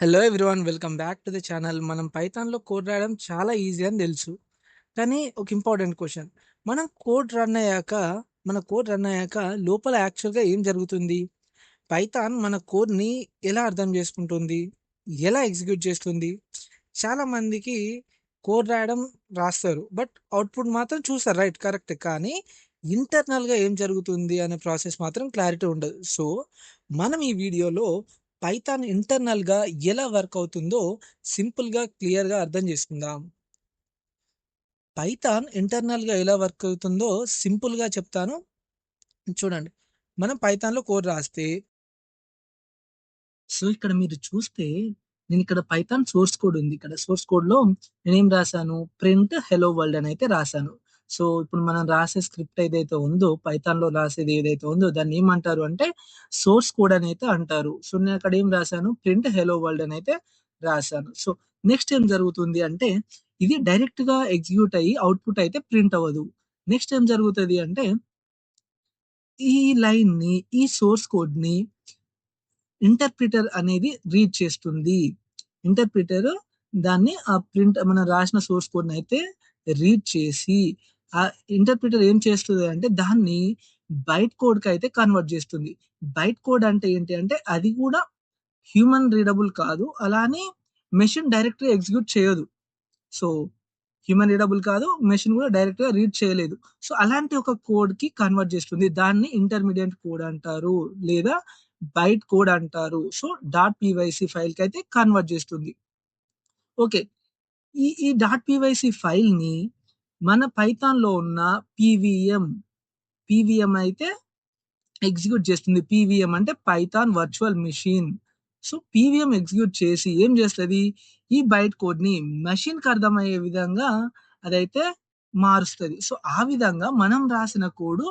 Hello everyone, welcome back to the channel. మనం పైథాన్‌లో code రాయడం చాలా ఈజీ అని తెలుసు. కానీ ఒక ఇంపార్టెంట్ క్వెషన్. మనం కోడ్ రన్ అయ్యాక మన కోడ్ రన్ అయ్యాక లోపల యాక్చువల్‌గా ఏం జరుగుతుంది? పైథాన్ మన కోడ్‌ని ఎలా అర్థం చేసుకుంటుంది? ఎలా ఎగ్జిక్యూట్ చేస్తుంది? చాలా మందికి కోడ్ రాయడం రాస్తారు. బట్ అవుట్‌పుట్ మాత్రం చూస్తారు, రైట్, కరెక్టే. కానీ ఇంటర్నల్‌గా ఏం జరుగుతుంది అనే ప్రాసెస్ మాత్రం క్లారిటీ ఉండదు. సో, మనం ఈ వీడియోలో పైథాన్ ఇంటర్నల్‌గా ఎలా వర్క్ అవుతుందో సింపుల్‌గా, క్లియర్‌గా అర్థం చేసుకుందాం. పైథాన్ ఇంటర్నల్‌గా ఎలా వర్క్ అవుతుందో సింపుల్‌గా చెప్తాను. చూడండి. మనం పైథాన్‌లో కోడ్ రాస్తే, సో, ఇక్కడ మీరు చూస్తే నేనిక్కడ పైథాన్ సోర్స్ కోడ్ ఉంది. ఇక్కడ సోర్స్ కోడ్‌లో నేనేం రాసాను? ప్రింట్ హెలో వరల్డ్ అని అయితే రాసాను. సో, ఇప్పుడు మనం రాసే స్క్రిప్ట్ ఏదైతే ఉందో, పైథాన్‌లో రాసేది ఏదైతే ఉందో దాన్ని ఏమంటారు అంటే సోర్స్ కోడ్ అని అయితే అంటారు. సో, నేనక్కడ ఏం రాసాను? ప్రింట్ హెలో వరల్డ్ అని అయితే రాసాను. సో, నెక్స్ట్ ఏం జరుగుతుంది అంటే ఇది డైరెక్ట్‌గా ఎగ్జిక్యూట్ అయ్యి అవుట్‌పుట్ అయితే ప్రింట్ అవ్వదు. నెక్స్ట్ ఏం జరుగుతది అంటే ఈ లైన్‌ని, ఈ సోర్స్ కోడ్‌ని ఇంటర్ప్రిటర్ అనేది రీడ్ చేస్తుంది. ఇంటర్ప్రిటర్ దాన్ని ఆ ప్రింట్ మనం రాసిన సోర్స్ కోడ్‌ని అయితే రీడ్ చేసి, ఆ ఇంటర్ప్రిటర్ ఏం చేస్తది అంటే దాన్ని బైట్ కోడ్‌కి అయితే కన్వర్ట్ చేస్తుంది. బైట్ కోడ్ అంటే ఏంటి అంటే అది కూడా హ్యూమన్ రీడబుల్ కాదు. అలానే మెషిన్ డైరెక్ట్‌గా ఎగ్జిక్యూట్ చేయదు. సో, హ్యూమన్ రీడబుల్ కాదు. మెషిన్ కూడా డైరెక్ట్‌గా రీడ్ చేయలేదు. సో, అలాంటి ఒక కోడ్‌కి కన్వర్ట్ చేస్తుంది. దాన్ని ఇంటర్మీడియేట్ కోడ్ అంటారు. లేదా బైట్ కోడ్ అంటారు. సో, డాట్ పీవైసీ ఫైల్‌కైతే కన్వర్ట్ చేస్తుంది. ఓకే. ఈ డాట్ పీవైసీ ఫైల్‌ని మన పైథాన్‌లో ఉన్న పీవీఎం, పీవీఎం అయితే ఎగ్జిక్యూట్ చేస్తుంది. పీవీఎం అంటే Python virtual machine. So, PVM execute చేసి ఏం చేస్తది? ఈ బైట్ కోడ్‌ని మెషిన్‌కి అర్థమయ్యే విధంగా అదైతే మారుస్తది. సో, ఆ విధంగా మనం రాసిన కోడు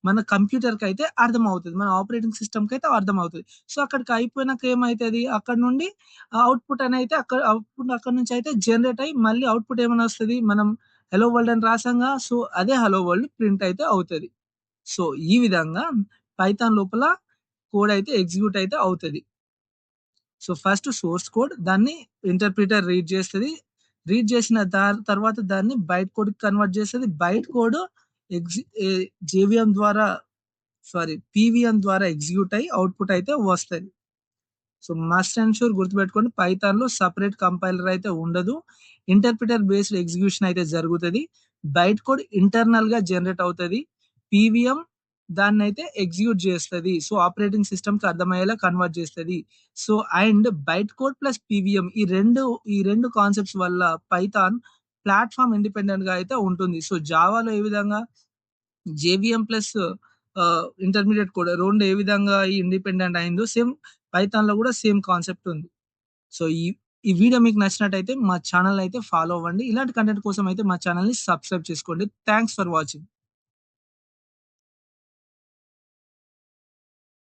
మన కంప్యూటర్‌కైతే అర్థమవుతది. మన ఆపరేటింగ్ సిస్టమ్‌కైతే అర్థమవుతది. సో, అక్కడికి అయిపోయినాక ఏమైతది? అక్కడి నుండి అవుట్‌పుట్ అనైతే అవుట్‌పుట్ అక్కడి నుంచి అయితే జనరేట్ అయ్యి మళ్ళీ అవుట్‌పుట్ ఏమని వస్తది? మనం హెలో వరల్డ్ అని రాసాంగా. సో, అదే హలో వరల్డ్ ప్రింట్ అయితే అవుతది. సో, ఈ విధంగా పైథాన్ లోపల కోడ్ అయితే ఎగ్జిక్యూట్ అయితే అవుతది. సో, ఫస్ట్ సోర్స్ కోడ్ దాన్ని ఇంటర్ప్రిటర్ రీడ్ చేస్తది. రీడ్ చేసిన తర్వాత దాన్ని బైట్ కోడ్‌కి కన్వర్ట్ చేస్తది. బైట్ కోడ్ ఎగ్జి ఏ జేవీఎం ద్వారా పీవీఎం ద్వారా ఎగ్జిక్యూట్ అయ్యి అవుట్‌పుట్ అయితే వస్తది. సో, మస్ట్ అండ్ షూర్ గుర్తుపెట్టుకోండి, పైథాన్‌లో సెపరేట్ కంపైలర్ అయితే ఉండదు. ఇంటర్ప్రిటర్ బేస్డ్ ఎగ్జిక్యూషన్ అయితే జరుగుతది. బైట్ కోడ్ ఇంటర్నల్‌గా జనరేట్ అవుతది. పీవీఎం దాన్నైతే ఎగ్జిక్యూట్ చేస్తది. సో, ఆపరేటింగ్ సిస్టమ్‌కి అర్థమయ్యేలా కన్వర్ట్ చేస్తది. So, and byte code plus PVM ఈ రెండు కాన్సెప్ట్స్ వల్ల పైథాన్ ప్లాట్‌ఫార్మ్ ఇండిపెండెంట్‌గా అయితే ఉంటుంది. సో, జావాలో ఏ విధంగా జేవీఎం ప్లస్ ఇంటర్మీడియేట్ కోడ్ 2 ఏ విధంగా ఇండిపెండెంట్ అయిందో సేమ్ పైథాన్‌లో కూడా సేమ్ కాన్సెప్ట్ ఉంది. సో, ఈ వీడియో మీకు నచ్చినట్టయితే మా ఛానెల్‌ని అయితే ఫాలో అవ్వండి. ఇలాంటి కంటెంట్ కోసం అయితే మా ఛానెల్‌ని సబ్స్క్రైబ్ చేసుకోండి. Thanks for watching.